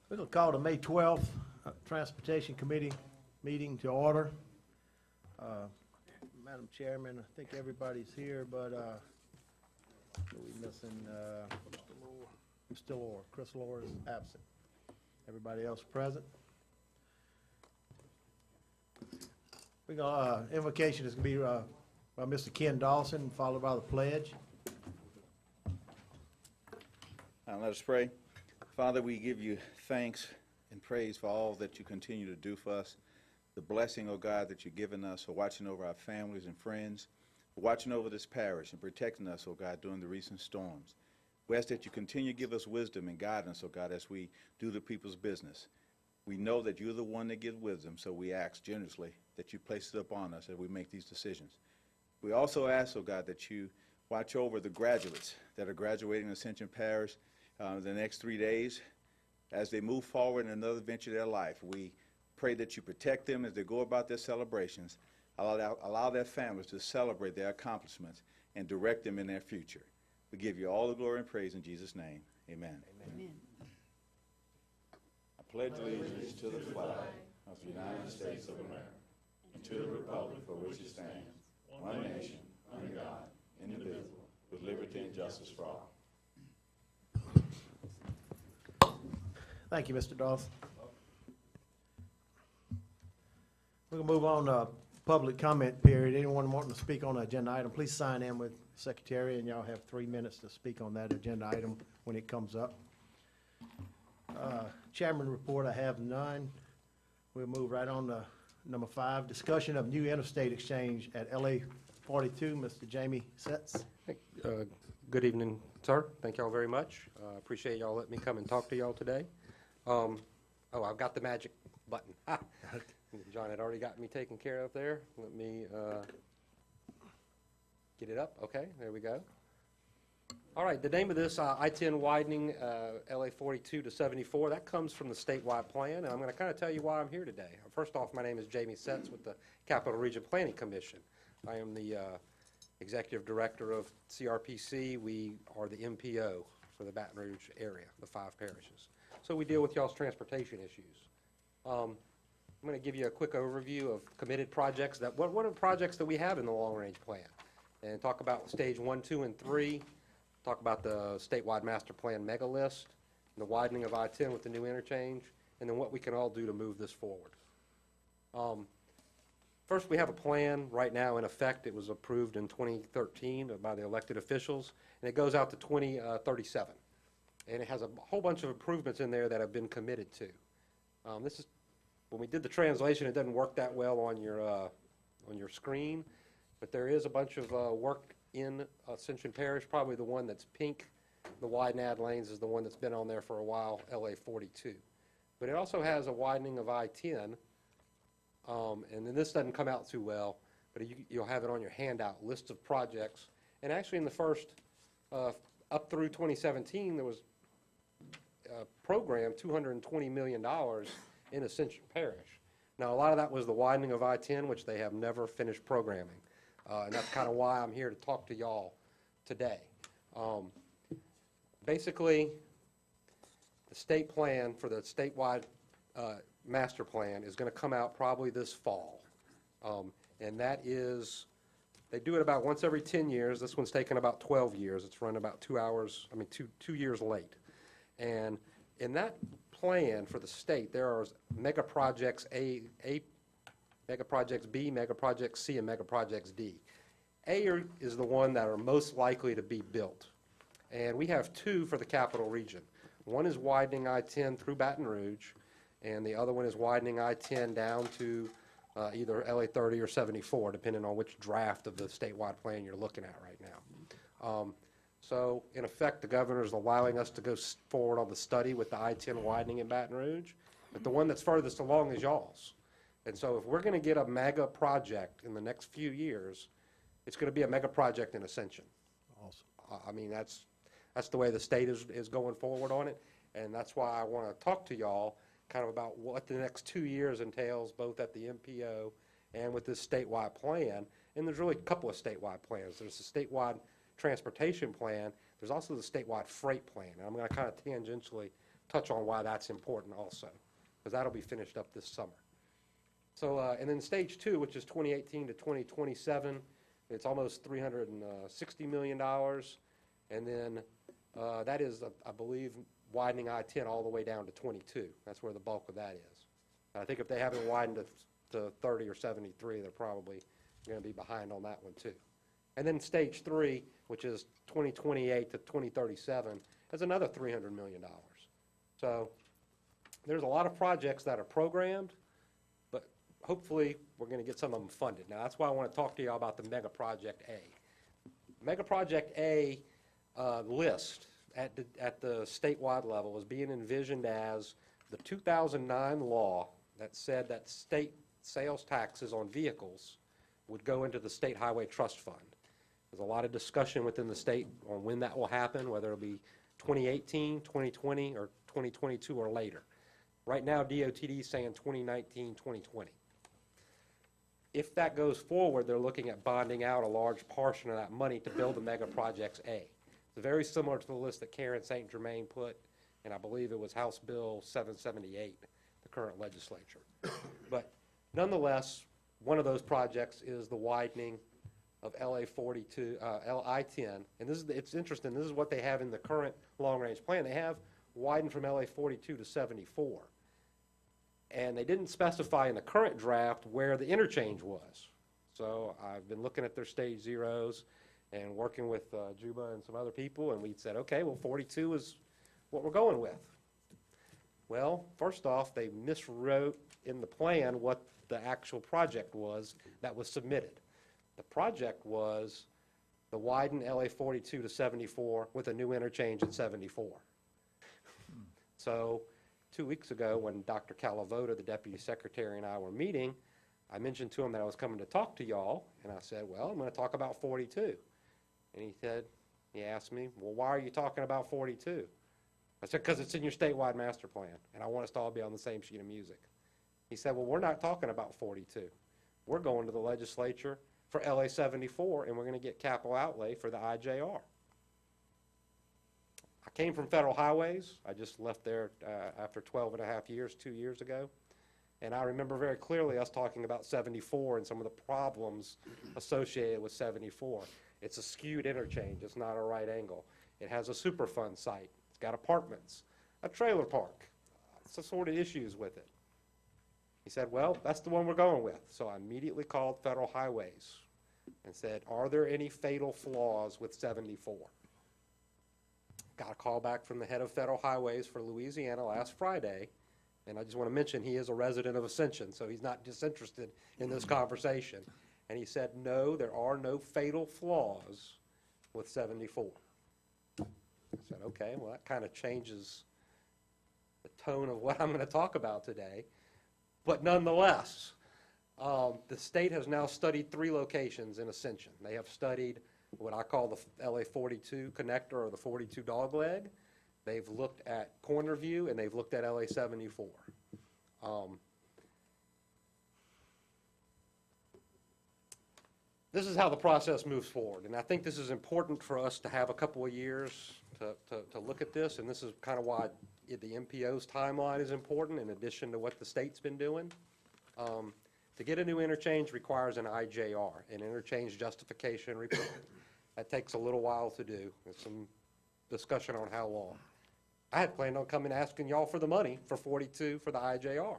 We're going to call the May 12th Transportation Committee meeting to order. Madam Chairman, I think everybody's here, but who are we missing? Mr. Lohr. Chris Lohr is absent. Everybody else present. We're going invocation is going to be by Mr. Ken Dawson, followed by the pledge. Let us pray. Father, we give you thanks and praise for all that you continue to do for us. The blessing, oh God, that you've given us for watching over our families and friends, for watching over this parish and protecting us, oh God, during the recent storms. We ask that you continue to give us wisdom and guidance, oh God, as we do the people's business. We know that you're the one that gives wisdom, so we ask generously that you place it upon us as we make these decisions. We also ask, oh God, that you watch over the graduates that are graduating in Ascension Parish the next 3 days. As they move forward in another venture of their life, we pray that you protect them as they go about their celebrations, allow their families to celebrate their accomplishments, and direct them in their future. We give you all the glory and praise in Jesus' name. Amen. Amen. I pledge allegiance to the flag of the United States of America and to the republic for which it stands, one nation, under God, indivisible, with liberty and justice for all. Thank you, Mr. Dawson. We're going to move on to public comment period. Anyone wanting to speak on an agenda item, please sign in with Secretary, and y'all have 3 minutes to speak on that agenda item when it comes up. Chairman report, I have none. We'll move right on to number 5, discussion of new interstate exchange at LA 42. Mr. Jamie Setz. Good evening, sir. Thank y'all very much. Appreciate y'all letting me come and talk to y'all today. I've got the magic button. John had already got me taken care of there. Let me get it up. Okay, there we go. All right, the name of this, I-10 widening LA 42 to 74, that comes from the statewide plan, and I'm going to kind of tell you why I'm here today. First off, my name is Jamie Setz with the Capital Region Planning Commission. I am the Executive Director of CRPC. We are the MPO for the Baton Rouge area, the 5 parishes. So we deal with y'all's transportation issues. I'm going to give you a quick overview of committed projects. What are the projects that we have in the long-range plan? And talk about stage 1, 2, and 3. Talk about the statewide master plan mega list, and the widening of I-10 with the new interchange, and then what we can all do to move this forward. First, we have a plan right now in effect. It was approved in 2013 by the elected officials, and it goes out to 2037. And it has a whole bunch of improvements in there that have been committed to. This is, when we did the translation, it doesn't work that well on your screen, but there is a bunch of work in Ascension Parish. Probably the one that's pink, the widen add lanes, is the one that's been on there for a while, LA 42. But it also has a widening of I-10, and then this doesn't come out too well, but you'll have it on your handout, list of projects. And actually in the first, up through 2017, there was a program, $220 million in Ascension Parish. Now, a lot of that was the widening of I-10, which they have never finished programming. And that's kind of why I'm here to talk to y'all today. Basically, the state plan for the statewide master plan is going to come out probably this fall. And that is, they do it about once every 10 years. This one's taken about 12 years. It's run about 2 years late. And in that plan for the state, there are mega projects A, mega projects B, mega projects C, and mega projects D. A is the one that are most likely to be built. And we have 2 for the capital region. One is widening I-10 through Baton Rouge, and the other one is widening I-10 down to either LA 30 or 74, depending on which draft of the statewide plan you're looking at right now. So, in effect, the governor is allowing us to go forward on the study with the I-10 widening in Baton Rouge, but the one that's furthest along is y'all's. And so if we're going to get a mega project in the next few years, it's going to be a mega project in Ascension. Awesome. I mean, that's the way the state is going forward on it, and that's why I want to talk to y'all kind of about what the next 2 years entails, both at the MPO and with this statewide plan. And there's really a couple of statewide plans. There's the statewide transportation plan. There's also the statewide freight plan. And I'm going to kind of tangentially touch on why that's important also, because that'll be finished up this summer. So, and then stage 2, which is 2018 to 2027, it's almost $360 million. And then that is, I believe, widening I-10 all the way down to 22. That's where the bulk of that is. I think if they haven't widened to 30 or 73, they're probably going to be behind on that one too. And then stage 3, which is 2028 to 2037, is another $300 million. So there's a lot of projects that are programmed, but hopefully we're going to get some of them funded. Now, that's why I want to talk to you about the Mega Project A. Mega Project A list at the statewide level is being envisioned as the 2009 law that said that state sales taxes on vehicles would go into the State Highway Trust Fund. There's a lot of discussion within the state on when that will happen, whether it'll be 2018, 2020, or 2022 or later. Right now, DOTD is saying 2019, 2020. If that goes forward, they're looking at bonding out a large portion of that money to build the Mega Projects A. It's very similar to the list that Karen St. Germain put, and I believe it was House Bill 778, the current legislature. But nonetheless, one of those projects is the widening of LA 42, I-10, and it's interesting, this is what they have in the current long-range plan. They have widened from LA 42 to 74. And they didn't specify in the current draft where the interchange was. So I've been looking at their stage zeros and working with Juba and some other people, and we said, okay, well, 42 is what we're going with. Well, first off, they miswrote in the plan what the actual project was that was submitted. The project was the widen LA 42 to 74 with a new interchange at 74. So 2 weeks ago, when Dr. Calavota, the Deputy Secretary, and I were meeting, I mentioned to him that I was coming to talk to y'all, and I said, well, I'm going to talk about 42. And he asked me, well, why are you talking about 42? I said, because it's in your statewide master plan, and I want us to all be on the same sheet of music. He said, well, we're not talking about 42. We're going to the legislature for LA 74, and we're going to get capital outlay for the IJR. I came from Federal Highways. I just left there after 12 and a half years, 2 years ago. And I remember very clearly us talking about 74 and some of the problems associated with 74. It's a skewed interchange. It's not a right angle. It has a Superfund site. It's got apartments, a trailer park. It's the sort of issues with it. He said, well, that's the one we're going with. So I immediately called Federal Highways and said, are there any fatal flaws with 74? Got a call back from the head of Federal Highways for Louisiana last Friday, and I just want to mention he is a resident of Ascension, so he's not disinterested in this conversation. And he said, no, there are no fatal flaws with 74. I said, okay, well, that kind of changes the tone of what I'm going to talk about today. But nonetheless, the state has now studied 3 locations in Ascension. They have studied what I call the LA 42 connector or the 42 dogleg. They've looked at Corner View, and they've looked at LA 74. This is how the process moves forward, and I think this is important for us to have a couple of years to look at this, and this is kind of why the MPO's timeline is important in addition to what the state's been doing. To get a new interchange requires an IJR, an interchange justification report. That takes a little while to do. There's some discussion on how long. I had planned on coming asking y'all for the money for 42 for the IJR.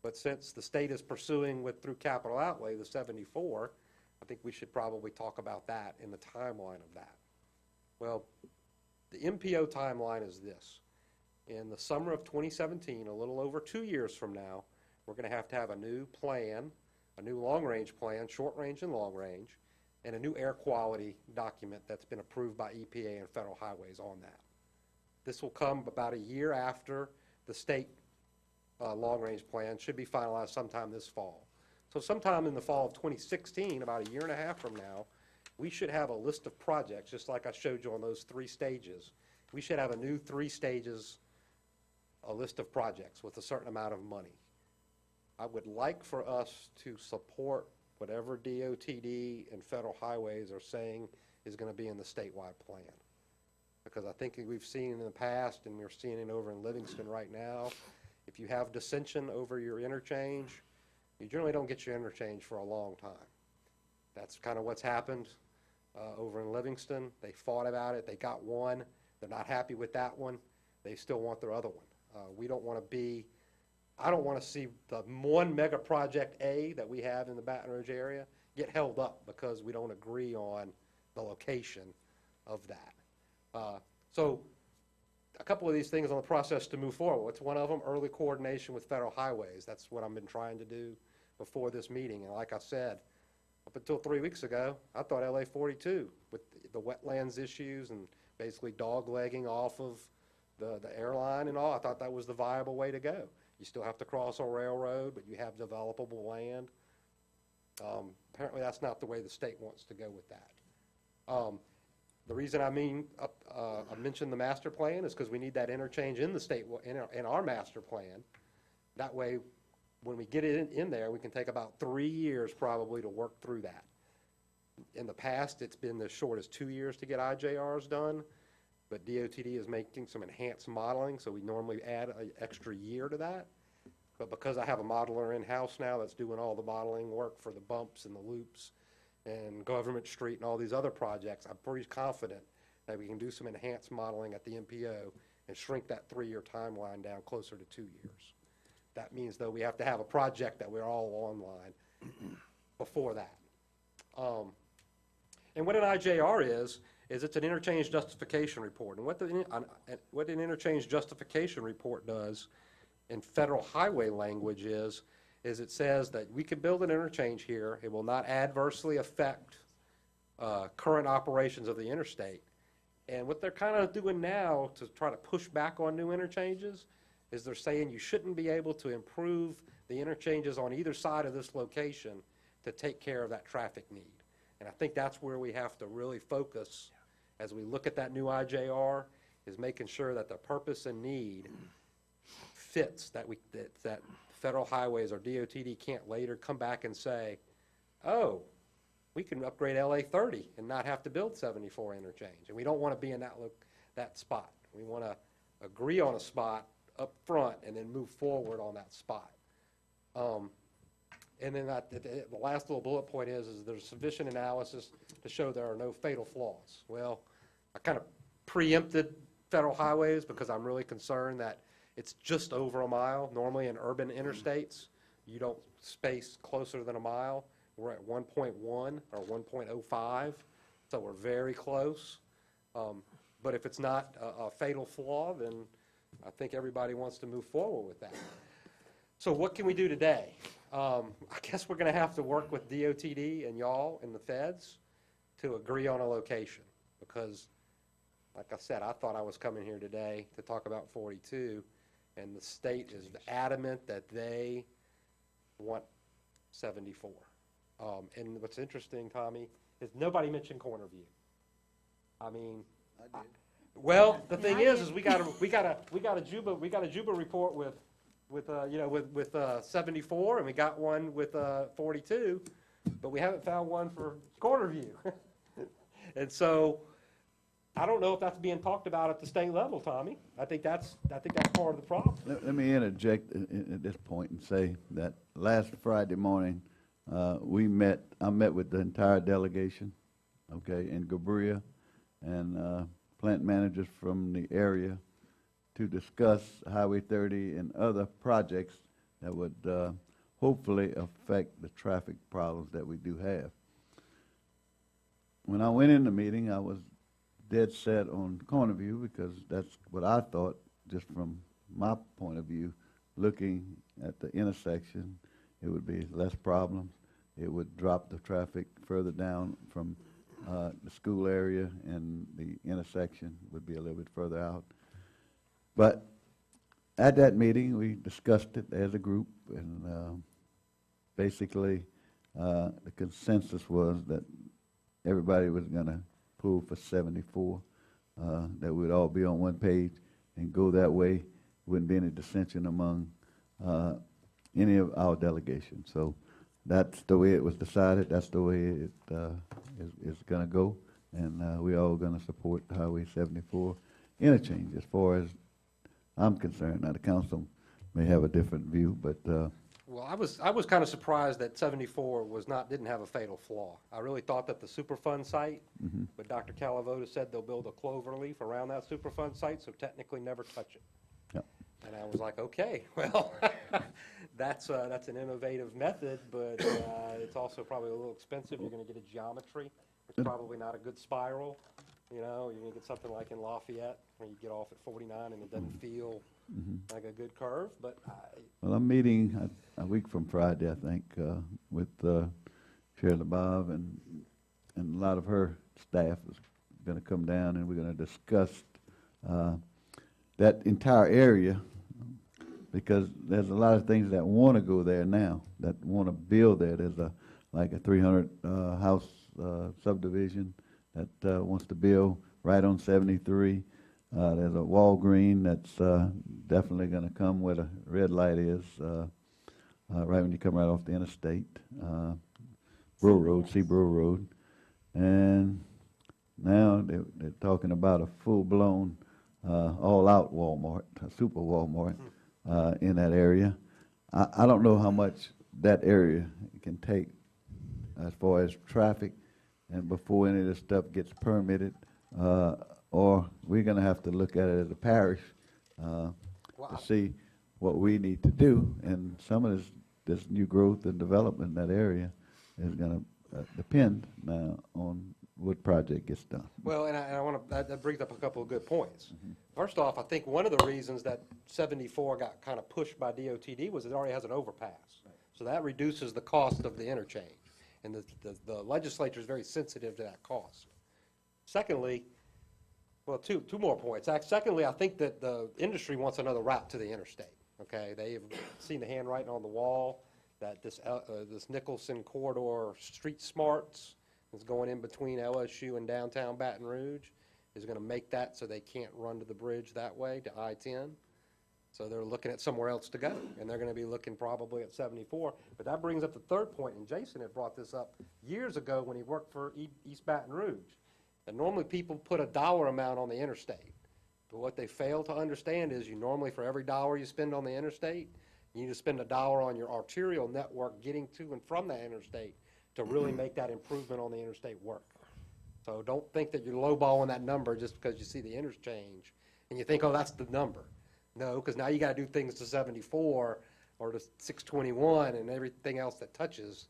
But since the state is pursuing through capital outlay the 74, I think we should probably talk about that in the timeline of that. Well, the MPO timeline is this. In the summer of 2017, a little over 2 years from now, we're going to have a new plan, a new long-range plan, short-range and long-range, and a new air quality document that's been approved by EPA and Federal Highways on that. This will come about a year after the state long-range plan should be finalized sometime this fall. So sometime in the fall of 2016, about a year and a half from now, we should have a list of projects, just like I showed you on those 3 stages. We should have a new 3 stages, a list of projects with a certain amount of money. I would like for us to support whatever DOTD and Federal Highways are saying is going to be in the statewide plan. because I think we've seen in the past, and we're seeing it over in Livingston right now, if you have dissension over your interchange, you generally don't get your interchange for a long time. That's kind of what's happened over in Livingston. They fought about it. They got one. They're not happy with that one. They still want their other one. We don't want to be, I don't want to see the one mega project A that we have in the Baton Rouge area get held up because we don't agree on the location of that. So a couple of these things on the process to move forward. What's one of them? Early coordination with federal highways. That's what I've been trying to do before this meeting. And like I said, up until 3 weeks ago, I thought LA 42 with the wetlands issues and basically dog-legging off of the airline and all, I thought that was the viable way to go. You still have to cross a railroad, but you have developable land. Apparently that's not the way the state wants to go with that. The reason I mentioned the master plan is because we need that interchange in the state, in our master plan. That way, when we get it in there, we can take about 3 years probably to work through that. In the past, it's been as short as 2 years to get IJRs done, but DOTD is making some enhanced modeling, so we normally add an extra year to that. But because I have a modeler in-house now that's doing all the modeling work for the bumps and the loops and Government Street and all these other projects, I'm pretty confident that we can do some enhanced modeling at the MPO and shrink that 3-year timeline down closer to 2 years. That means, though, we have to have a project that we're all online before that. And what an IJR is it's an interchange justification report. And what an interchange justification report does in federal highway language is it says that we can build an interchange here. It will not adversely affect current operations of the interstate. And what they're kind of doing now to try to push back on new interchanges is they're saying you shouldn't be able to improve the interchanges on either side of this location to take care of that traffic need. And I think that's where we have to really focus as we look at that new IJR, is making sure that the purpose and need fits, that federal highways or DOTD can't later come back and say, oh, we can upgrade LA 30 and not have to build 74 interchange. And we don't want to be in that spot. We want to agree on a spot up front and then move forward on that spot. And then the last little bullet point is there's sufficient analysis to show there are no fatal flaws. Well, I kind of preempted federal highways because I'm really concerned that it's just over a mile. Normally in urban interstates, you don't space closer than a mile. We're at 1.1 or 1.05, so we're very close. But if it's not a fatal flaw, then I think everybody wants to move forward with that. So what can we do today? I guess we're going to have to work with DOTD and y'all and the feds to agree on a location because, like I said, I thought I was coming here today to talk about 42, and the state is adamant that they want 74. And what's interesting, Tommy, is nobody mentioned Corner View. I mean, well, the thing is we got a Juba report with 74, and we got one with 42, but we haven't found one for Corner View. And so I don't know if that's being talked about at the state level, Tommy. I think that's part of the problem. Let me interject at this point and say that last Friday morning, I met with the entire delegation, okay, in Gabria, and plant managers from the area to discuss Highway 30 and other projects that would hopefully affect the traffic problems that we do have. When I went in the meeting, I was dead set on Corner View because that's what I thought, just from my point of view, looking at the intersection, it would be less problems. It would drop the traffic further down from the school area, and the intersection would be a little bit further out. But at that meeting, we discussed it as a group, and basically the consensus was that everybody was going to pull for 74, that we'd all be on one page and go that way. Wouldn't be any dissension among any of our delegation. So that's the way it was decided. That's the way it is going to go. and we all going to support Highway 74 interchange. As far as I'm concerned, now the council may have a different view, but Well, I was kind of surprised that 74 didn't have a fatal flaw. I really thought that the Superfund site, but Dr. Calavota said they'll build a clover leaf around that Superfund site, so technically never touch it. Yep. And I was like, okay, well, that's an innovative method, but it's also probably a little expensive. You're going to get a geometry. It's probably not a good spiral. You know, you're going to get something like in Lafayette, where you get off at 49 and it doesn't feel like a good curve, but well, I'm meeting a week from Friday, I think, with Chair LeBob and a lot of her staff is going to come down, and we're going to discuss that entire area, because there's a lot of things that want to go there now, that want to build there. There's like a 300 house subdivision that wants to build right on 73. There's a Walgreen that's definitely going to come where the red light is, right when you come right off the interstate, Brewer Road, Seabrewer Road. And now they're talking about a full-blown, all-out Walmart, a super Walmart in that area. I don't know how much that area can take as far as traffic, and before any of this stuff gets permitted, or we're going to have to look at it as a parish to see what we need to do. And some of this new growth and development in that area is going to depend now on what project gets done. well, and I want to, that brings up a couple of good points. First off, I think one of the reasons that 74 got kind of pushed by DOTD was it already has an overpass. So that reduces the cost of the interchange. And the legislature is very sensitive to that cost. Secondly, well, two more points. Secondly, I think that the industry wants another route to the interstate. Okay, they've seen the handwriting on the wall that this Nicholson corridor, Street Smarts, is going in between LSU and downtown Baton Rouge, is going to make that so they can't run to the bridge that way to I-10. So they're looking at somewhere else to go, and they're going to be looking probably at 74. But that brings up the third point, and Jason had brought this up years ago when he worked for East Baton Rouge. And normally people put a dollar amount on the interstate. But what they fail to understand is you normally, for every dollar you spend on the interstate, you need to spend $1 on your arterial network getting to and from that interstate to really make that improvement on the interstate work. So don't think that you're lowballing that number just because you see the interchange and you think, oh, that's the number. No, because now you got to do things to 74 or to 621 and everything else that touches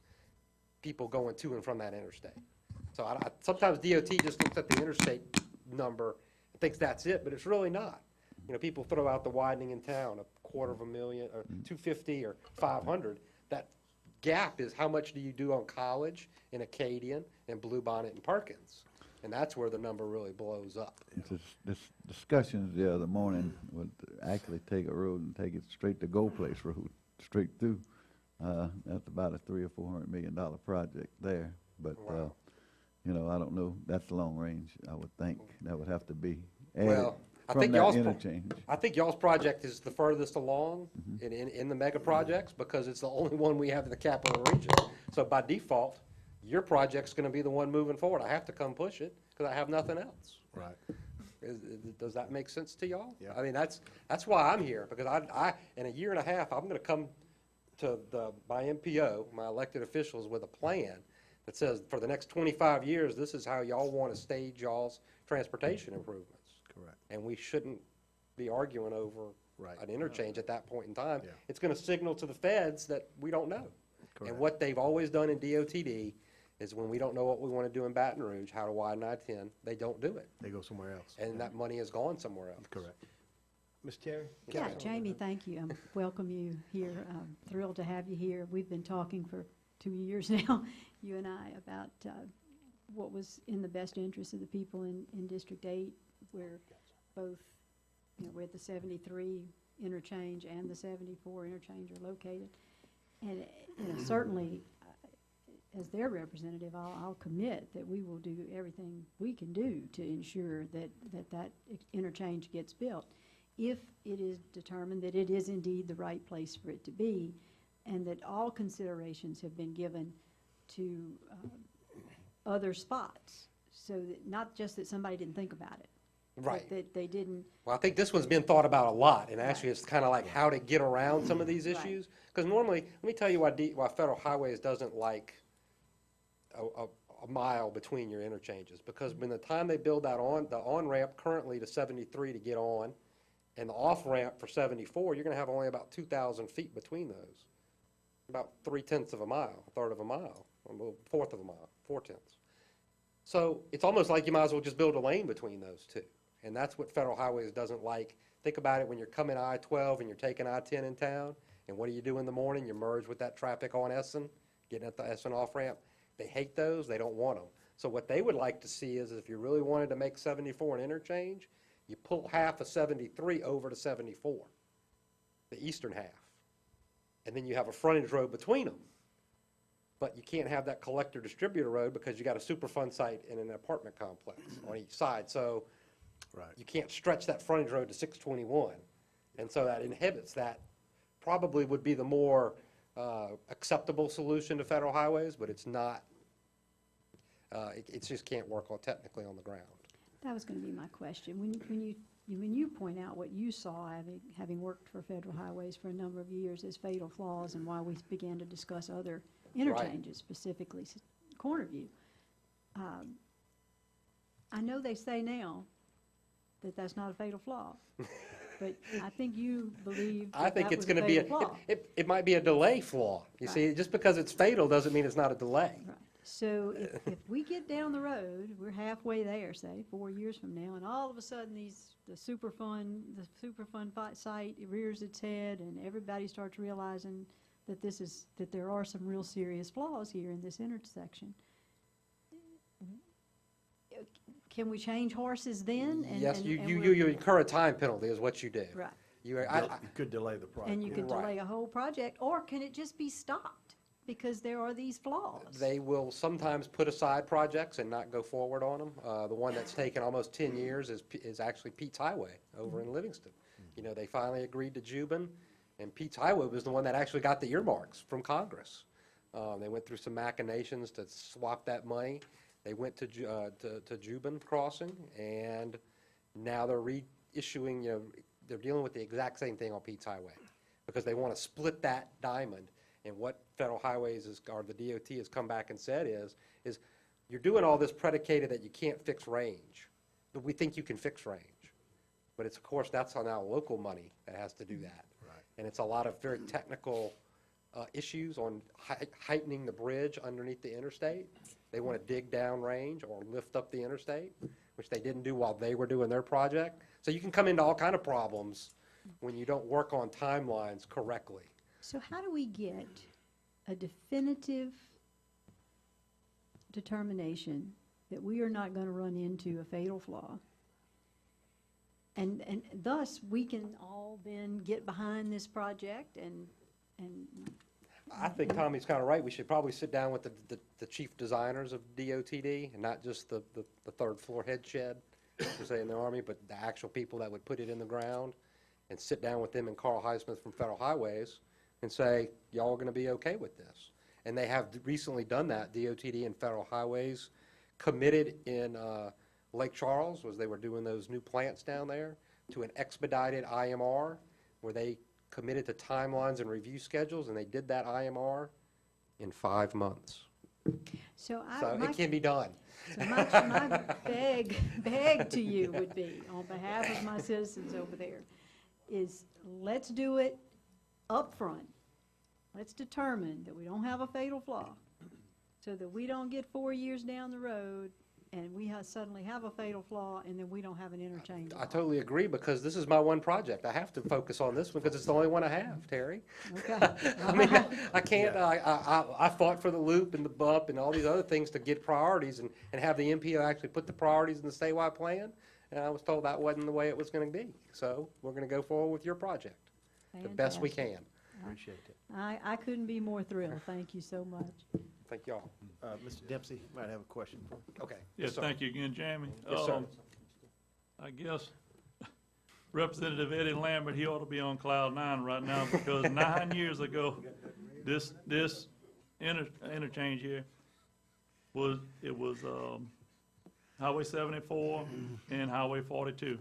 people going to and from that interstate. So sometimes DOT just looks at the interstate number and thinks that's it, but it's really not. You know, people throw out the widening in town, $250,000 or 250 or 500. That gap is how much do you do on College and Acadian and Bluebonnet and Perkins. And that's where the number really blows up. This discussions the other morning would actually take a road and take it straight to Gold Place Road, straight through. That's about a $300 or $400 million project there. But, Wow. you know, I don't know. That's long range, I would think. That would have to be added Well, I from think that interchange. I think y'all's project is the furthest along in the mega projects because it's the only one we have in the capital region. So by default, your project's going to be the one moving forward. I have to come push it because I have nothing else. Right. Does that make sense to y'all? Yeah. I mean, that's why I'm here, because I in a year and a half, I'm going to come to my MPO, my elected officials, with a plan that says for the next 25 years, this is how y'all want to stage y'all's transportation improvements. Correct. And we shouldn't be arguing over Right. an interchange at that point in time. Yeah. It's going to signal to the feds that we don't know. Correct. And what they've always done in DOTD is when we don't know what we want to do in Baton Rouge, how to widen I-10, they don't do it. They go somewhere else. And that money has gone somewhere else. Correct. Ms. Terry? Yeah, Jamie, thank you. Welcome you here. I'm thrilled to have you here. We've been talking for 2 years now, you and I, about what was in the best interest of the people in District 8, where both, you know, where the 73 interchange and the 74 interchange are located. And, you know, certainly, as their representative, I'll commit that we will do everything we can do to ensure that interchange gets built, if it is determined that it is indeed the right place for it to be, and that all considerations have been given to other spots. so that, not just that somebody didn't think about it. but Right. That they didn't, Well, I think this one's been thought about a lot, and actually Right. it's kind of like how to get around some of these Right. issues. Because normally, let me tell you why Federal Highways doesn't like a mile between your interchanges. Because when the time they build that the on-ramp currently to 73 to get on, and the off-ramp for 74, you're gonna have only about 2,000 feet between those. About 3/10 of a mile, a third of a mile, a little fourth of a mile, 4/10. So it's almost like you might as well just build a lane between those two. And that's what Federal Highways doesn't like. Think about it when you're coming I-12 and you're taking I-10 in town, and what do you do in the morning? You merge with that traffic on Essen, getting at the Essen off-ramp. They hate those, they don't want them. So what they would like to see is if you really wanted to make 74 an interchange, you pull half of 73 over to 74, the eastern half. And then you have a frontage road between them. But you can't have that collector distributor road because you got a Superfund site and an apartment complex on each side. So Right. you can't stretch that frontage road to 621. And so that inhibits that. Probably would be the more acceptable solution to Federal Highways, but it's not. It just can't work technically on the ground. that was gonna be my question. When you point out what you saw, having worked for Federal Highways for a number of years as fatal flaws and why we began to discuss other interchanges, specifically Cornerview. I know they say now that that's not a fatal flaw, but I think you believe I that think that it's was a going to be fatal flaw. it might be a delay flaw. You Right. see, just because it's fatal doesn't mean it's not a delay. Right. So if we get down the road, we're halfway there, say, 4 years from now, and all of a sudden the Superfund site rears its head and everybody starts realizing that there are some real serious flaws here in this intersection. Can we change horses then? Yes, and you incur a time penalty is what you do. Right. You, You could delay the project. And you could Right. delay a whole project, or can it just be stopped because there are these flaws? They will sometimes put aside projects and not go forward on them. The one that's taken almost 10 years is actually Pete's Highway over in Livingston. You know, they finally agreed to Jubin, and Pete's Highway was the one that actually got the earmarks from Congress. They went through some machinations to swap that money. They went to Jubin Crossing, and now they're reissuing, they're dealing with the exact same thing on Pete's Highway, because they want to split that diamond. And what Federal Highways or the DOT has come back and said is you're doing all this predicated that you can't fix range, but we think you can fix range. But it's, of course, that's on our local money that has to do that. Right. And it's a lot of very technical issues on heightening the bridge underneath the interstate. They want to dig down range or lift up the interstate, which they didn't do while they were doing their project. So you can come into all kind of problems when you don't work on timelines correctly. So how do we get a definitive determination that we are not going to run into a fatal flaw? And thus, we can all then get behind this project and I think Tommy's kind of right. We should probably sit down with the chief designers of DOTD, and not just the third floor head shed, per se, in the Army, but the actual people that would put it in the ground, and sit down with them and Carl Highsmith from Federal Highways and say, y'all are going to be okay with this. And they have recently done that. DOTD and Federal Highways committed in Lake Charles, was they were doing those new plants down there, to an expedited IMR, where they committed to timelines and review schedules, and they did that IMR in 5 months. so So it can be done. So my beg to you would be, on behalf of my citizens over there, is let's do it up front. Let's determine that we don't have a fatal flaw, so that we don't get 4 years down the road and we suddenly have a fatal flaw and then we don't have an interchange. I totally agree, because this is my one project. I have to focus on this one because it's the only one I have, Terry. Okay. I mean, I can't, I fought for the loop and the bump and all these other things to get priorities and have the MPO actually put the priorities in the statewide plan, and I was told that wasn't the way it was going to be. So we're going to go forward with your project the best we Fantastic. can. Appreciate it. I couldn't be more thrilled. Thank you so much. Thank y'all. Mr. Dempsey might have a question for you. Okay. Yes, sir. thank you again, Jamie. Yes, sir. I guess Representative Eddie Lambert, he ought to be on cloud 9 right now, because 9 years ago, this interchange here was Highway 74 and Highway 42.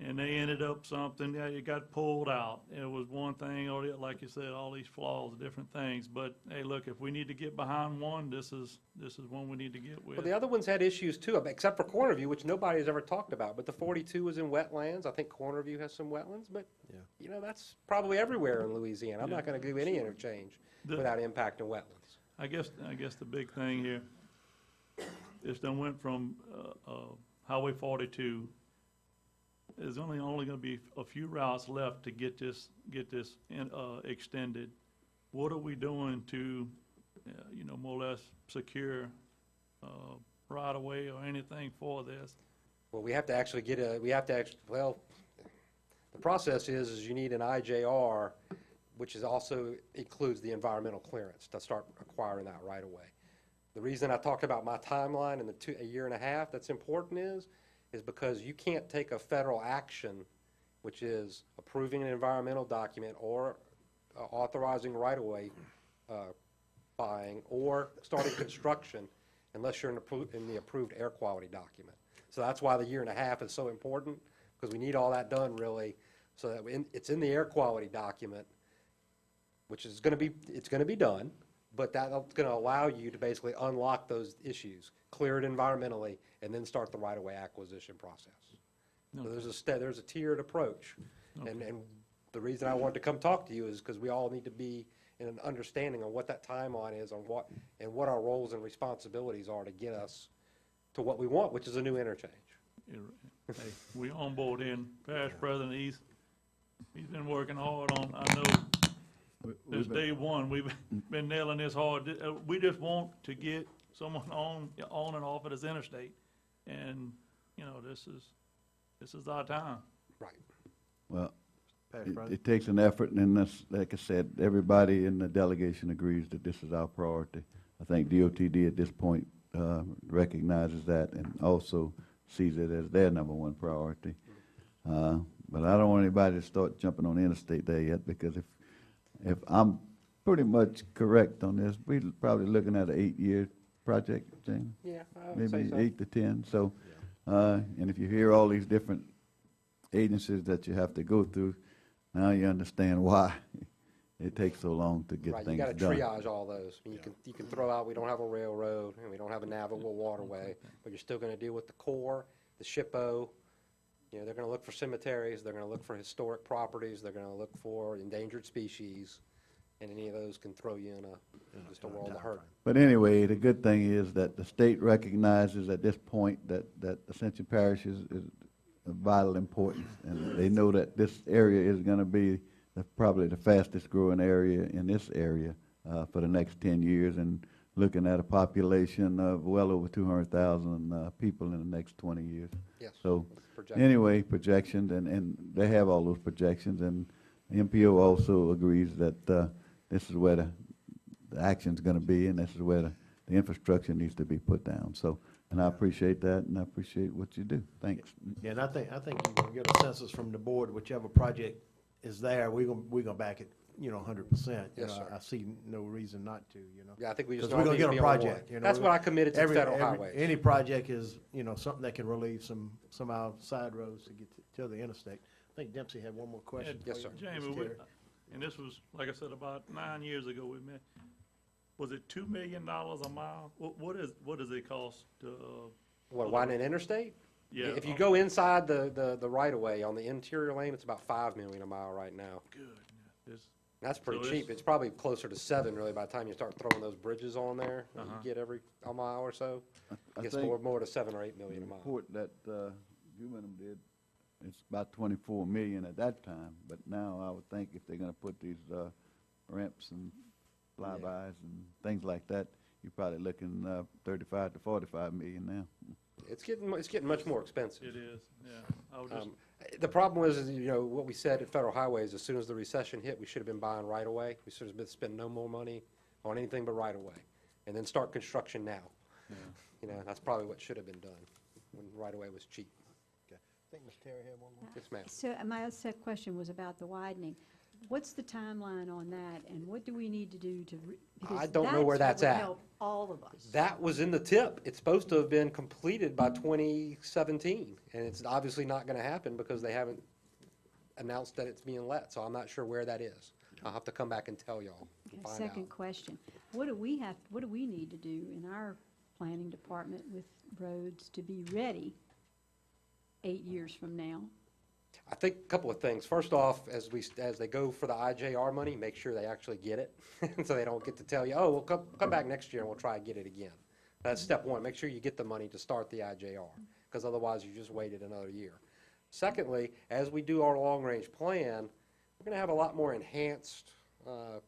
And they ended up something, yeah, it got pulled out. It was one thing, or like you said, all these flaws, different things. But, hey, look, if we need to get behind one, this is one we need to get with. Well, the other ones had issues too, except for Cornerview, which nobody has ever talked about. But the 42 was in wetlands. I think Cornerview has some wetlands, but, you know, that's probably everywhere in Louisiana. I'm not gonna do any interchange without impacting wetlands. I guess the big thing here is done went from Highway 42. There's only going to be a few routes left to get this extended. What are we doing to, you know, more or less secure right of way or anything for this? Well, we have to actually well, the process is you need an IJR, which is also includes the environmental clearance to start acquiring that right away. The reason I talked about my timeline and a year and a half that's important is because you can't take a federal action, which is approving an environmental document or authorizing right-of-way buying or starting construction unless you're in the approved air quality document. So that's why the year and a half is so important, because we need all that done really, so that it's in the air quality document, which is it's going to be done, but that's going to allow you to basically unlock those issues, clear it environmentally, and then start the right-of-way acquisition process. Okay. So there's a tiered approach. Okay. And the reason I wanted to come talk to you is because we all need to be in an understanding of what that timeline is on what our roles and responsibilities are to get us to what we want, which is a new interchange. Hey, we on board in. Parish President, he's been working hard on, I know, since day one, we've been nailing this hard. We just want to get someone on and off of this interstate. And, you know, this is our time. Right. Well, Parish President. it takes an effort, and that's, like I said, everybody in the delegation agrees that this is our priority. I think DOTD at this point recognizes that and also sees it as their #1 priority. But I don't want anybody to start jumping on the interstate there yet, because if I'm pretty much correct on this, we're probably looking at an 8-year project, James? Yeah, I would say Maybe so. 8 to 10, so, and if you hear all these different agencies that you have to go through, now you understand why it takes so long to get Right, you things gotta done. triage all those. You can throw out, we don't have a railroad, and we don't have a navigable waterway, but you're still gonna deal with the core, the SHPO. You know, they're gonna look for cemeteries, they're gonna look for historic properties, they're gonna look for endangered species, and any of those can throw you in just a world of hurt. But anyway, the good thing is that the state recognizes at this point that Ascension Parish is of vital importance, and they know that this area is going to be probably the fastest growing area in this area for the next 10 years, and looking at a population of well over 200,000 people in the next 20 years. Yes. So Projected. anyway, projections, and they have all those projections, and MPO also agrees that this is where the action's going to be, and this is where the infrastructure needs to be put down. So, and I appreciate that, and I appreciate what you do. Thanks. Yeah, and I think you're gonna get a census from the board, whichever project is there, we're gonna back it, 100%. Yes, sir. I see no reason not to, Yeah, I think we just Because we're all gonna need to get be a on project, board. That's what I committed to federal highways. Any project is, something that can relieve some of our side roads to get to the interstate. I think Dempsey had one more question. Yes, for sir. you, Jamie, Mr. Terry. and this was, like I said, about 9 years ago we met. Was it $2 million a mile? What does it cost to, What, widening interstate? yeah? If you go inside the right-of-way on the interior lane, it's about $5 million a mile right now. Good. It's- That's pretty So cheap. it's- It's probably closer to 7 really by the time you start throwing those bridges on there. That Uh-huh. you get every a mile or so. I It gets think more to 7 or 8 million the a mile. report that Humanum did, it's about 24 million at that time, but now I would think if they're going to put these ramps and flybys and things like that, you're probably looking 35 to 45 million now. It's getting much more expensive. It is, yeah. I would just, The problem is, what we said at Federal Highways, as soon as the recession hit, we should have been buying right away. We should have been spending no more money on anything but right away, and then start construction now. That's probably what should have been done when right away was cheap. I think Ms. Terry had one more. Yes, ma'am. So my other question was about the widening. what's the timeline on that, and what do we need to do to? Because I don't know where that's what would at. help all of us. That was in the tip. It's supposed to have been completed by 2017, and it's obviously not going to happen because they haven't announced that it's being let, so I'm not sure where that is. I'll have to come back and tell y'all and Okay, find second out. question, what do we need to do in our planning department with roads to be ready 8 years from now? I think a couple of things. First off, as they go for the IJR money, make sure they actually get it, so they don't get to tell you, oh, we'll come back next year and we'll try and get it again. That's step one. Make sure you get the money to start the IJR, because otherwise you just waited another year. Secondly, as we do our long-range plan, we're going to have a lot more enhanced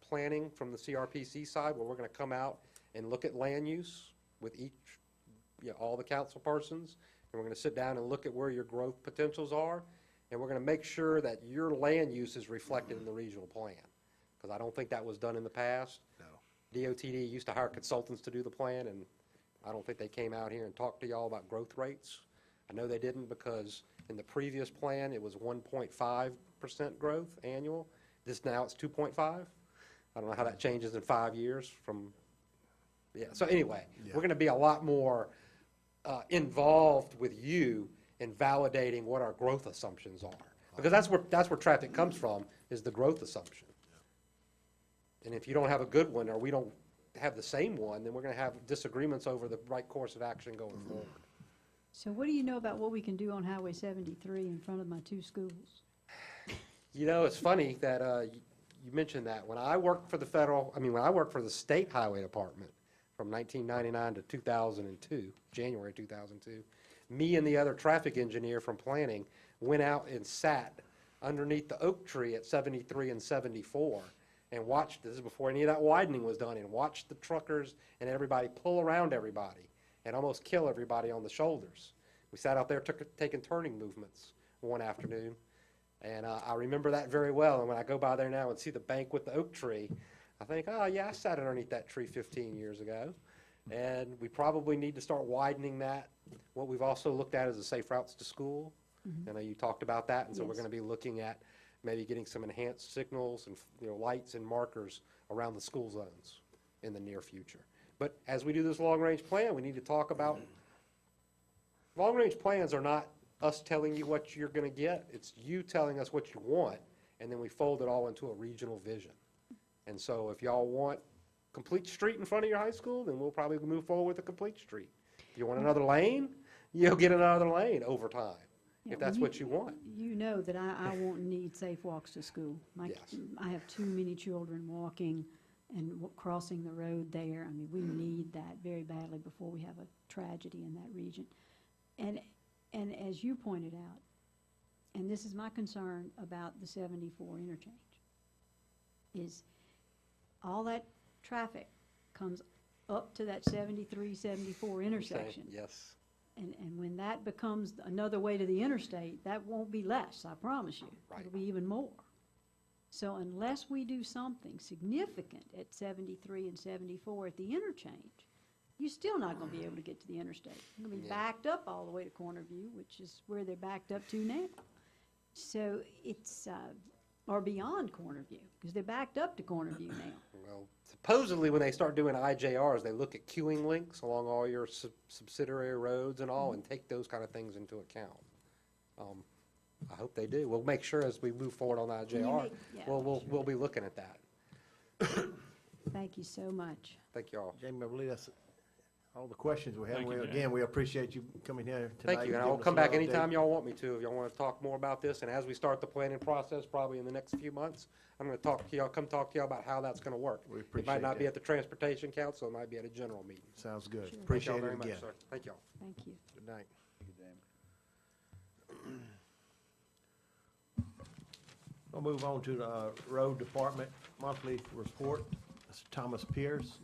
planning from the CRPC side, where we're going to come out and look at land use with all the council persons, and we're going to sit down and look at where your growth potentials are, and we're going to make sure that your land use is reflected in the regional plan, because I don't think that was done in the past. No. DOTD used to hire consultants to do the plan, and I don't think they came out here and talked to y'all about growth rates. I know they didn't, because in the previous plan, it was 1.5% growth annual. Now it's 2.5. I don't know how that changes in 5 years so anyway, Yeah. we're going to be a lot more involved with you in validating what our growth assumptions are. Because that's where traffic comes from, is the growth assumption. And if you don't have a good one, or we don't have the same one, then we're going to have disagreements over the right course of action going forward. So what do you know about what we can do on Highway 73 in front of my two schools? You know, it's funny that you mentioned that. When I worked for the state highway department from 1999 to 2002, January 2002, me and the other traffic engineer from planning went out and sat underneath the oak tree at 73 and 74 and watched, this is before any of that widening was done, and watched the truckers and everybody pull around everybody and almost kill everybody on the shoulders. We sat out there taking turning movements one afternoon, and I remember that very well. And when I go by there now and see the bank with the oak tree, I think, oh yeah, I sat underneath that tree 15 years ago. And we probably need to start widening that. What we've also looked at is the safe routes to school. I know you talked about that, and so we're Yes. going to be looking at maybe getting some enhanced signals and lights and markers around the school zones in the near future. But as we do this long-range plan, we need to talk about, long-range plans are not us telling you what you're going to get. It's you telling us what you want, and then we fold it all into a regional vision. And so if y'all want complete street in front of your high school, then we'll probably move forward with a complete street. If you want another lane, you'll get another lane over time, Yeah, if that's well, what you want. You know that I won't need safe walks to school. Yes. I have too many children walking and crossing the road there. I mean, we need that very badly before we have a tragedy in that region. And as you pointed out, and this is my concern about the 74 interchange, is all that traffic comes up to that 73, 74 intersection. Yes. And when that becomes another way to the interstate, that won't be less, I promise you. Right. It'll be even more. So unless we do something significant at 73 and 74 at the interchange, you're still not going to be able to get to the interstate. You're going to be Yeah. backed up all the way to Corner View, which is where they're backed up to now. So it's, or beyond Corner View, because they're backed up to Corner View now. Well, supposedly when they start doing IJRs, they look at queuing links along all your subsidiary roads and all, and take those kind of things into account. I hope they do. We'll make sure as we move forward on IJR, yeah, we'll be looking at that. Thank you so much. Thank you all. Jamie, I believe that's all the questions we have. Thank you, Jamie. Again, we appreciate you coming here tonight. Thank you, and giving I'll us come a back little anytime update. y'all want me to, if y'all want to talk more about this. And as we start the planning process, probably in the next few months, I'm going to talk to y'all about how that's going to work. We It appreciate might not be that. at the Transportation Council, it might be at a general meeting. Sounds good. Sure. Thank y'all Appreciate it very much, again. sir. Thank y'all. Thank you. Good night. We'll move on to the Road Department Monthly Report. Mr. Thomas Pierce,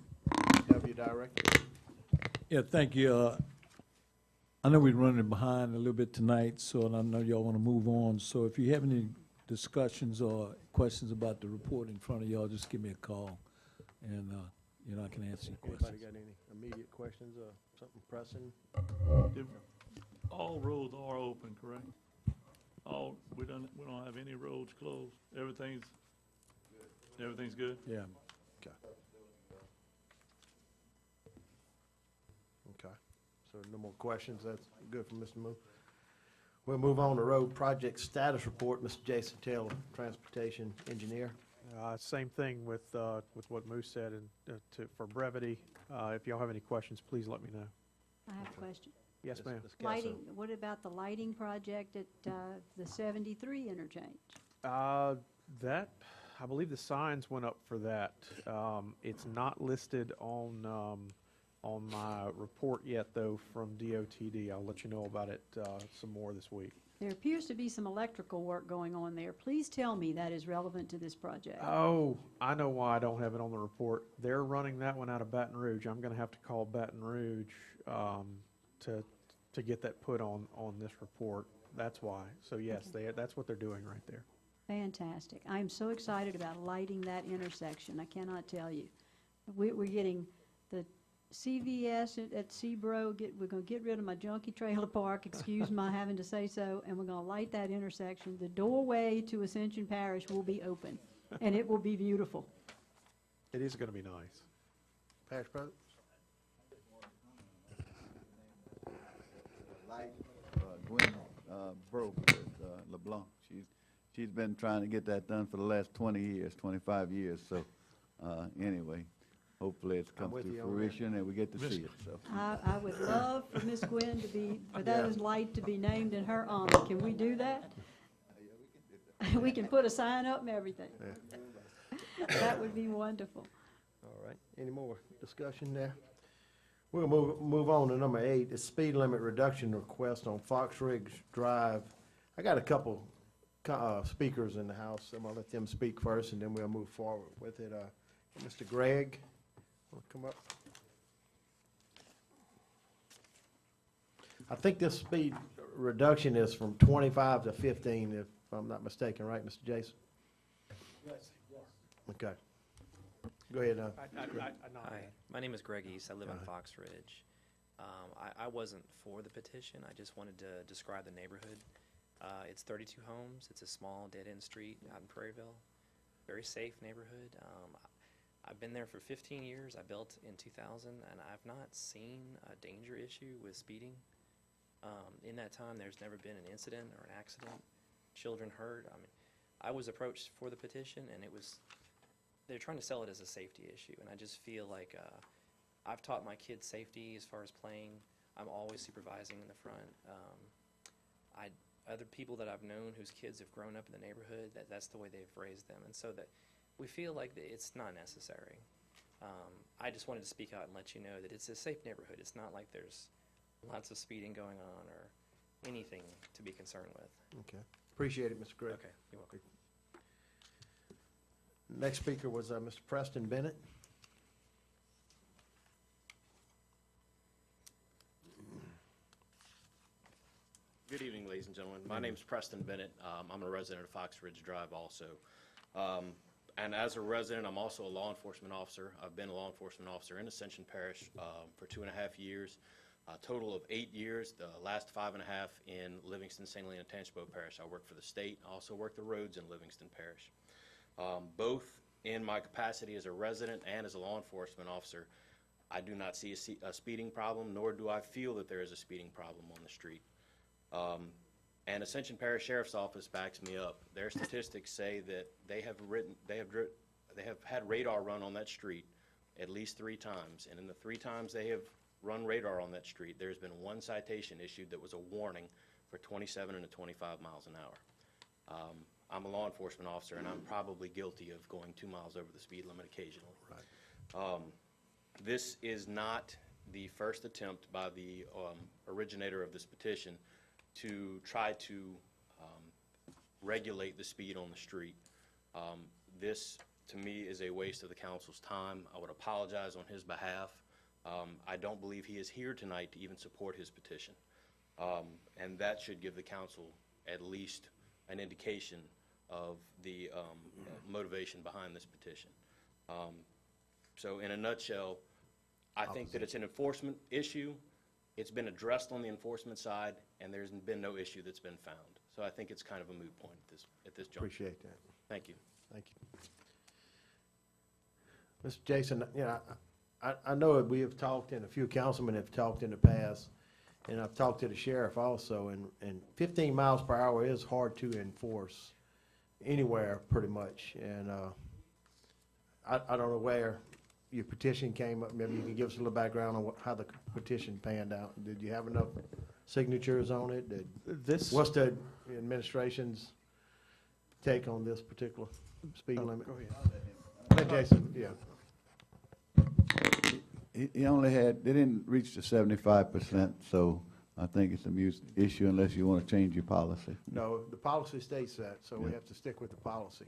W Director. Yeah, thank you. I know we're running behind a little bit tonight, so and I know y'all want to move on. So if you have any discussions or questions about the report in front of y'all, just give me a call, and I can answer your Anybody questions. got any immediate questions or something pressing? All roads are open, correct? We don't have any roads closed. Everything's Everything's good? Yeah. Okay. Okay. So no more questions. That's good for Mr. Moon. We'll move on to road project status report. Mr. Jason Taylor, transportation engineer. Same thing with what Moose said, and for brevity, if y'all have any questions, please let me know. I have a question. Yes, ma'am. Ms. Casso. Lighting, what about the lighting project at the 73 interchange? That, I believe the signs went up for that. It's not listed on my report yet, though, from DOTD. I'll let you know about it some more this week. There appears to be some electrical work going on there. Please tell me that is relevant to this project. Oh, I know why I don't have it on the report. They're running that one out of Baton Rouge. I'm going to have to call Baton Rouge to get that put on this report. That's why. So yes, that's what they're doing right there. Fantastic. I am so excited about lighting that intersection. I cannot tell you. We're getting the CVS at Seabro, we're going to get rid of my junkie trailer park, excuse my having to say so, and we're going to light that intersection. The doorway to Ascension Parish will be open, and it will be beautiful. It is going to be nice. Parish President? Light, Gwen broke with LeBlanc. She's been trying to get that done for the last 20 years, 25 years. So anyway, hopefully it's come with to you on that. fruition and we get to see it. So I would love for Miss Gwen to be, for those lights to be named in her honor. Can we do that? We can put a sign up and everything. That would be wonderful. All right. Any more discussion there? We'll move on to number 8, the speed limit reduction request on Fox Ridge Drive. I got a couple speakers in the house. I'm gonna let them speak first, and then we'll move forward with it. Mr. Gregg, wanna come up? I think this speed reduction is from 25 to 15, if I'm not mistaken, right, Mr. Jason? Yes. Okay. Go ahead. Hi, my name is Greg East. I live on Fox Ridge. I wasn't for the petition. I just wanted to describe the neighborhood. It's 32 homes. It's a small dead-end street out in Prairieville. Very safe neighborhood. I've been there for 15 years. I built in 2000, and I've not seen a danger issue with speeding. In that time, there's never been an incident or an accident, children hurt. I mean, I was approached for the petition, and they're trying to sell it as a safety issue, and I just feel like I've taught my kids safety as far as playing. I'm always supervising in the front. Other people that I've known whose kids have grown up in the neighborhood, that's the way they've raised them, and so that we feel like it's not necessary. I just wanted to speak out and let you know that it's a safe neighborhood. It's not like there's lots of speeding going on or anything to be concerned with. Okay. Appreciate it, Mr. Gregg. Okay, you're welcome. Next speaker was Mr. Preston Bennett. Good evening, ladies and gentlemen. My name is Preston Bennett. I'm a resident of Fox Ridge Drive also. And as a resident, I'm also a law enforcement officer. I've been a law enforcement officer in Ascension Parish for 2.5 years, a total of 8 years, the last 5.5 in Livingston, St. Helena, Tangipahoa Parish. I work for the state. I also work the roads in Livingston Parish. Both in my capacity as a resident and as a law enforcement officer, I do not see a speeding problem, nor do I feel that there is a speeding problem on the street. And Ascension Parish Sheriff's Office backs me up. Their statistics say that they have had radar run on that street at least 3 times, and in the 3 times they have run radar on that street, there's been 1 citation issued that was a warning for 27 and 25 miles an hour. I'm a law enforcement officer, and I'm probably guilty of going 2 miles over the speed limit occasionally. Right. This is not the first attempt by the originator of this petition to try to regulate the speed on the street. This, to me, is a waste of the council's time. I would apologize on his behalf. I don't believe he is here tonight to even support his petition. And that should give the council at least an indication of the motivation behind this petition. So in a nutshell, I think that it's an enforcement issue. It's been addressed on the enforcement side, and there's been no issue that's been found. So I think it's kind of a moot point at this juncture. Appreciate that. Thank you. Thank you. Mr. Jason, you know, I know that we have talked, and a few councilmen have talked in the past, and I've talked to the sheriff also, and 15 miles per hour is hard to enforce anywhere, pretty much. And I don't know where your petition came up. Maybe you can give us a little background on how the petition panned out. Did you have enough signatures on it? What's the administration's take on this particular speed limit? Go ahead. Let Jason, yeah. He only had, they didn't reach the 75%, so I think it's a mute issue unless you want to change your policy. No, the policy states that, so we have to stick with the policy.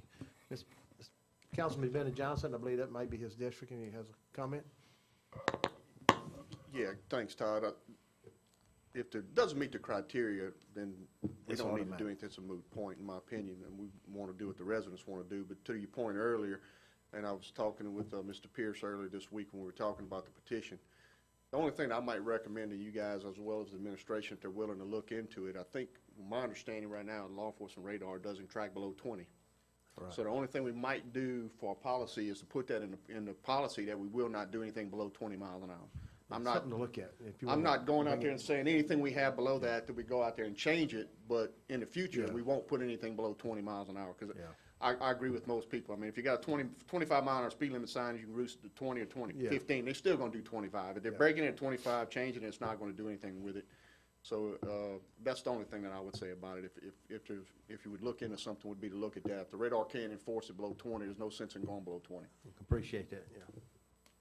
Councilman Bennett Johnson, I believe that might be his district, and he has a comment? Yeah, thanks, Todd. If it doesn't meet the criteria, then we It's don't need to automatic. do anything. It's a moot point, in my opinion, and we want to do what the residents want to do. But to your point earlier, and I was talking with Mr. Pierce earlier this week when we were talking about the petition, the only thing I might recommend to you guys, as well as the administration, if they're willing to look into it, I think, my understanding right now, law enforcement radar doesn't track below 20. Right. So the only thing we might do for a policy is to put that in the policy that we will not do anything below 20 miles an hour. I'm not, Something to look at. If you I'm wanna not going out bring there it- and saying anything we have below that we go out there and change it, but in the future, Yeah. we won't put anything below 20 miles an hour, because Yeah. I agree with most people. I mean, if you got a 25 mile an hour speed limit sign, you can roost to 20 or 20, Yeah. 15, they're still gonna do 25. If they're Yeah. breaking it at 25, changing it, it's not gonna do anything with it. So, that's the only thing that I would say about it. If you would look into something, would be to look at that. If the radar can't enforce it below 20, there's no sense in going below 20. Appreciate that, yeah.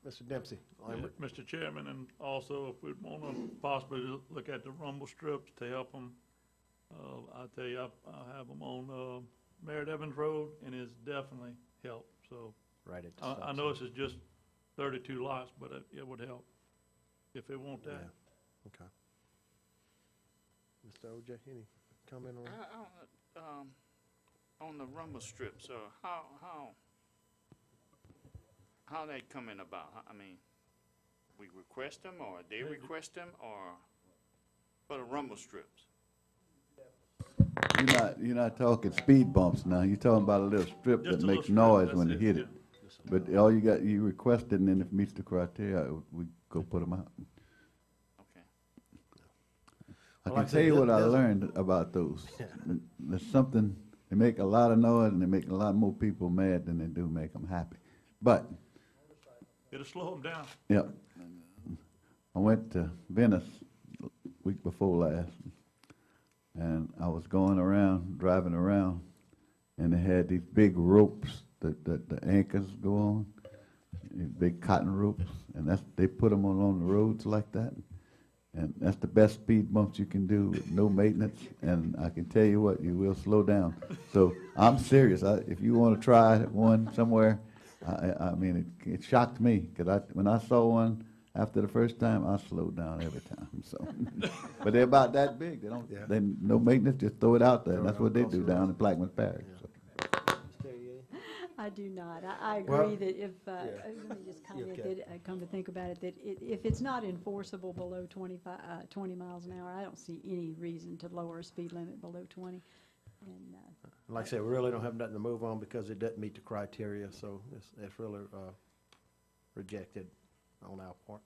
Mr. Dempsey, Lambert. Mr. Chairman, and also if we want to possibly look at the rumble strips to help them, I tell you, I have them on Merritt Evans Road, and it's definitely helped. So Right at the I stop know sign. this is just 32 lots, but it would help if they want that. Yeah. Okay. Mr. OJ, any comment on that? On the rumble strips, how they coming about? I mean, we request them, or they request them, or for the rumble strips? You're not talking speed bumps now. You're talking about a little strip Just that a little makes strip, noise that's when you it, hit it. But all you request it, and then if it meets the criteria, we go put them out. Okay. I Well, can like I tell said, you what I there's- learned about those. There's something, they make a lot of noise, and they make a lot more people mad than they do make them happy. But, It'll slow them down. yeah, I went to Venice week before last, and I was going around, driving around, and they had these big ropes that the anchors go on, these big cotton ropes, and they put them along the roads like that. And that's the best speed bumps you can do with no maintenance, and I can tell you what, you will slow down. So I'm serious. If you want to try one somewhere, I mean, it shocked me, because when I saw one after the first time, I slowed down every time. So, but they're about that big. They don't. Yeah. They no maintenance. Just throw it out there. Throw And it that's what they across do the down road. in Blackman Parish. Yeah. So. Mr. Tellier? I do not. I Well, agree that if, yeah. let me just comment okay. that, come to think about it, that if it's not enforceable below 20 miles an hour, I don't see any reason to lower a speed limit below 20. And, Like I said, we really don't have nothing to move on because it doesn't meet the criteria, so it's really rejected on our part.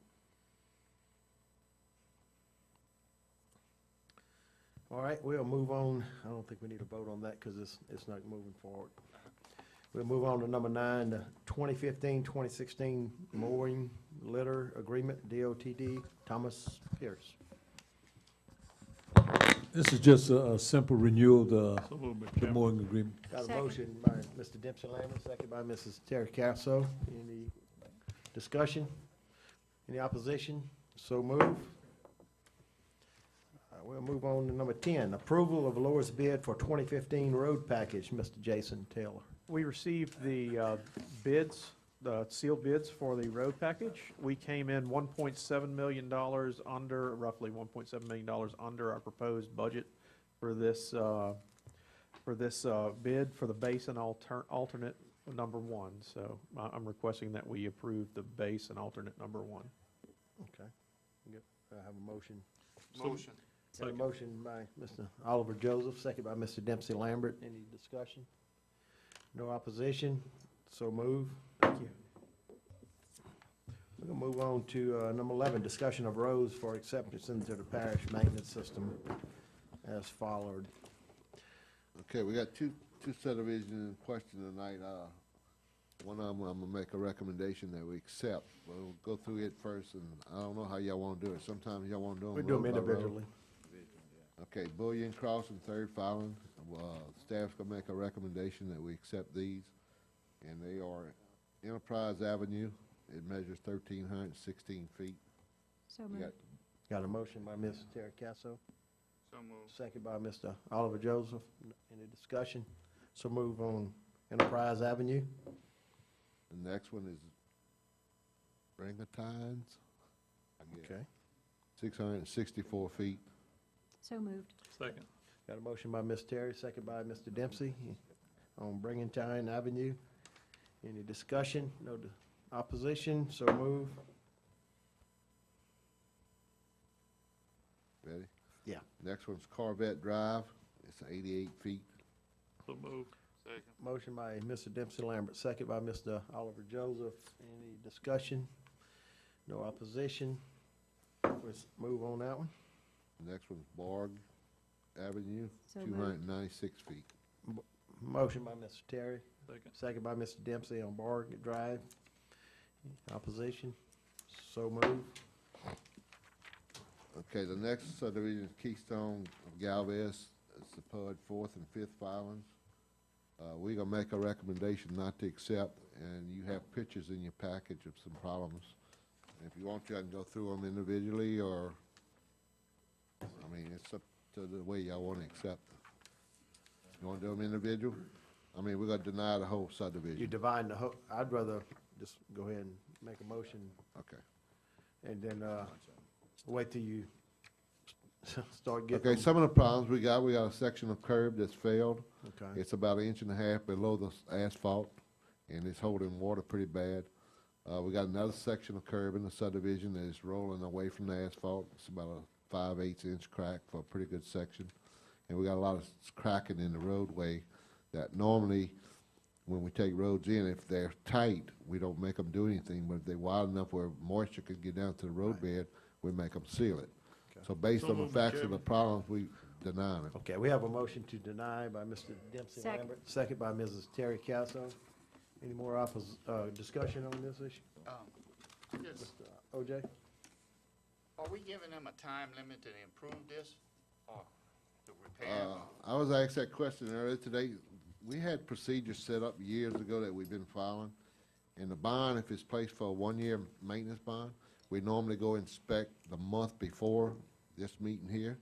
All right, we'll move on. I don't think we need to vote on that because it's not moving forward. We'll move on to number 9, the 2015-2016 mooring litter agreement, DOTD, Thomas Pierce. This is just a simple renewal of So moved, Mr. the Chairman. mooring agreement. Got a Second. motion by Mr. Dempsey Lambert, second by Mrs. Terry Casso. Any discussion? Any opposition? So move. We'll move on to number 10, approval of lowest bid for 2015 road package, Mr. Jason Taylor. We received the bids, the sealed bids for the road package. We came in $1.7 million under, roughly $1.7 million under our proposed budget for this bid for the base and alternate number 1. So I'm requesting that we approve the base and alternate number 1. Okay. I have a motion. Motion. Have a motion by Mr. Oliver Joseph, second by Mr. Dempsey Lambert. Any discussion? No opposition? So move. Thank you. We're gonna move on to number 11, discussion of roads for acceptance into the parish maintenance system as followed. Okay, we got two subdivisions in question tonight. One of them, I'm gonna make a recommendation that we accept. We'll go through it first, and I don't know how y'all wanna do it. Sometimes y'all wanna do them We do them road by road. individually. Okay, Bullion Crossing, Third Filing. Staff's gonna make a recommendation that we accept these, and they are Enterprise Avenue. It measures 1,316 feet. So You moved. got- Got a motion by Ms. Terry Casso, So moved. second by Mr. Oliver Joseph. Any discussion? So move on Enterprise Avenue. The next one is Brigantines. Okay. 664 feet. So moved. Second. Got a motion by Ms. Terry, second by Mr. Dempsey on Brigantine Avenue. Any discussion? No opposition, so move. Ready? Yeah. Next one's Corvette Drive. It's 88 feet. So move. Second. Motion by Mr. Dempsey Lambert, second by Mr. Oliver Joseph. Any discussion? No opposition. Let's move on that one. The next one's Borg Avenue, So moved. 296 feet. Motion by Mr. Terry, Second. second by Mr. Dempsey on Barg Drive. Opposition? So move. Okay, the next subdivision is Keystone of Galvez. It's the PUD fourth and fifth filings. We're gonna make a recommendation not to accept, and you have pictures in your package of some problems. If you want to, I can go through them individually, or, I mean, it's up to the way y'all wanna accept. You wanna do them individual? I mean, we're gonna deny the whole You subdivision. divide the whole, I'd rather just go ahead and make a motion Okay. and then, wait till you start getting. Okay, some of the problems we got a section of curb that's failed. Okay. It's about 1.5 inches below the asphalt, and it's holding water pretty bad. We got another section of curb in the subdivision that is rolling away from the asphalt. It's about a 5/8 inch crack for a pretty good section. And we got a lot of cracking in the roadway that normally, when we take roads in, if they're tight, we don't make them do anything. But if they're wide enough where moisture could get down to the roadbed, we make them seal it. So based So on the moved, facts of Chairman. the problems, we deny them. Okay, we have a motion to deny by Mr. Dempsey Second. Lambert, second by Mrs. Terry Casso. Any more discussion on this issue? Yes. OJ? Are we giving them a time limit to improve this or to repair? I was asked that question earlier today. We had procedures set up years ago that we've been following. And the bond, if it's placed for a 1-year maintenance bond, we normally go inspect the month before this meeting here.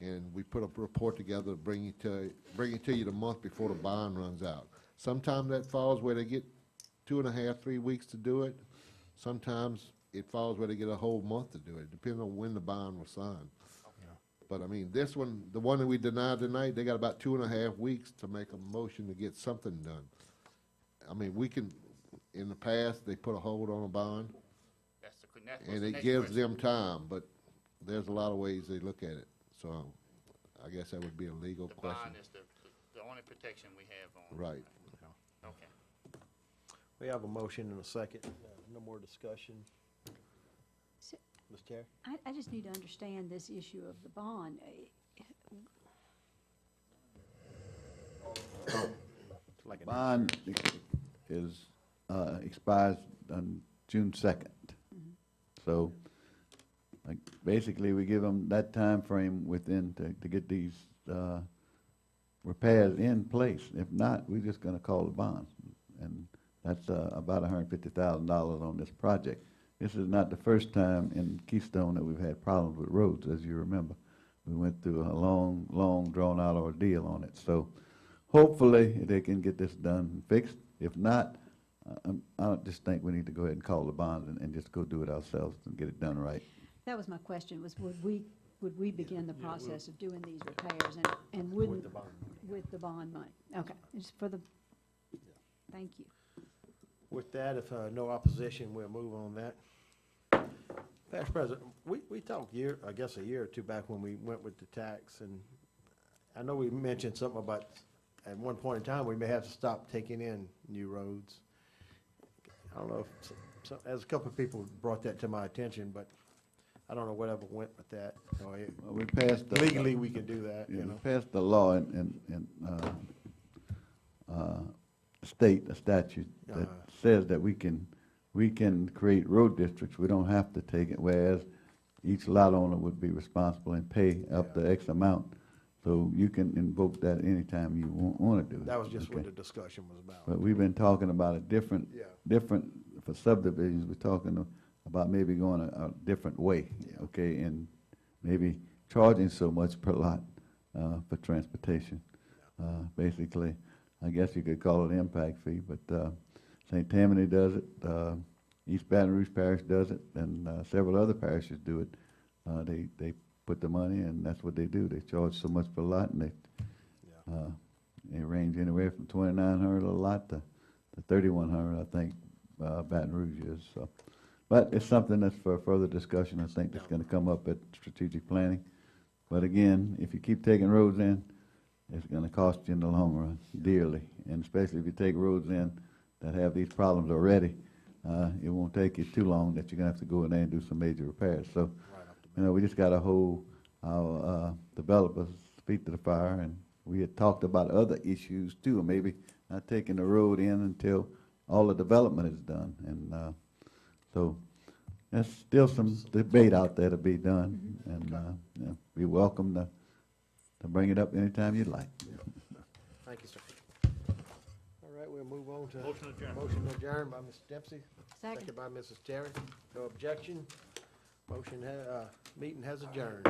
And we put a report together to bring it to you the month before the bond runs out. Sometimes that falls where they get 2.5, 3 weeks to do it. Sometimes it falls where they get a whole month to do it, depending on when the bond was signed. But I mean, this one, the one that we denied tonight, they got about 2.5 weeks to make a motion to get something done. I mean, we can, in the past, they put a hold on a bond, That's the and it next gives question. them time, but there's a lot of ways they look at it. So I guess that would be a legal The question. bond is the only protection we have on. Right. Okay. We have a motion and a second. No more discussion. So- Ms. Terry? I just need to understand this issue of the bond. Like an- Bond is, expires on June 2nd. So, like, basically, we give them that time frame within to get these repairs in place. If not, we're just gonna call the bond. And that's about $150,000 on this project. This is not the first time in Keystone that we've had problems with roads, as you remember. We went through a long, drawn-out ordeal on it. So hopefully, they can get this done and fixed. If not, I just think we need to go ahead and call the bond and just go do it ourselves and get it done right. That was my question, was would we begin the process of doing these repairs and With wouldn't, the bond. with the bond money? Okay, just for the, thank you. With that, if no opposition, we'll move on that. Past President, we talked a year or two back when we went with the tax, and I know we mentioned something about, at one point in time, we may have to stop taking in new roads. I don't know if so, as a couple of people brought that to my attention, but I don't know whatever went with that. Well, we passed the. Legally, we can do that, Yeah, you we know. passed the law in state, a statute that says that we can create road districts. We don't have to take it, whereas each lot owner would be responsible and pay up to X amount. So you can invoke that anytime you want to do it. That was just what okay? the discussion was about. But we've been talking about a different, for subdivisions, we're talking about maybe going a different way, okay? And maybe charging so much per lot for transportation. Basically, I guess you could call it an impact fee, but St. Tammany does it, East Baton Rouge Parish does it, and several other parishes do it. They put the money, and that's what they do. They charge so much per lot, and they range anywhere from $2,900 a lot to $3,100, I think, Baton Rouge is. So, but it's something that's for further discussion. I think that's going to come up at strategic planning. But again, if you keep taking roads in, it's going to cost you in the long run dearly, and especially if you take roads in that have these problems already. It won't take you too long that you're going to have to go in there and do some major repairs. So, you know, we just got to hold our developers' feet to the fire, and we had talked about other issues too, maybe not taking the road in until all the development is done. And so there's still some debate out there to be done, and you know, you're welcome to bring it up anytime you'd like. Thank you, sir. All right, we'll move on to. Motion adjourned. Motion adjourned by Mr. Dempsey. Second. By Mrs. Terry. No objection. Meeting has adjourned.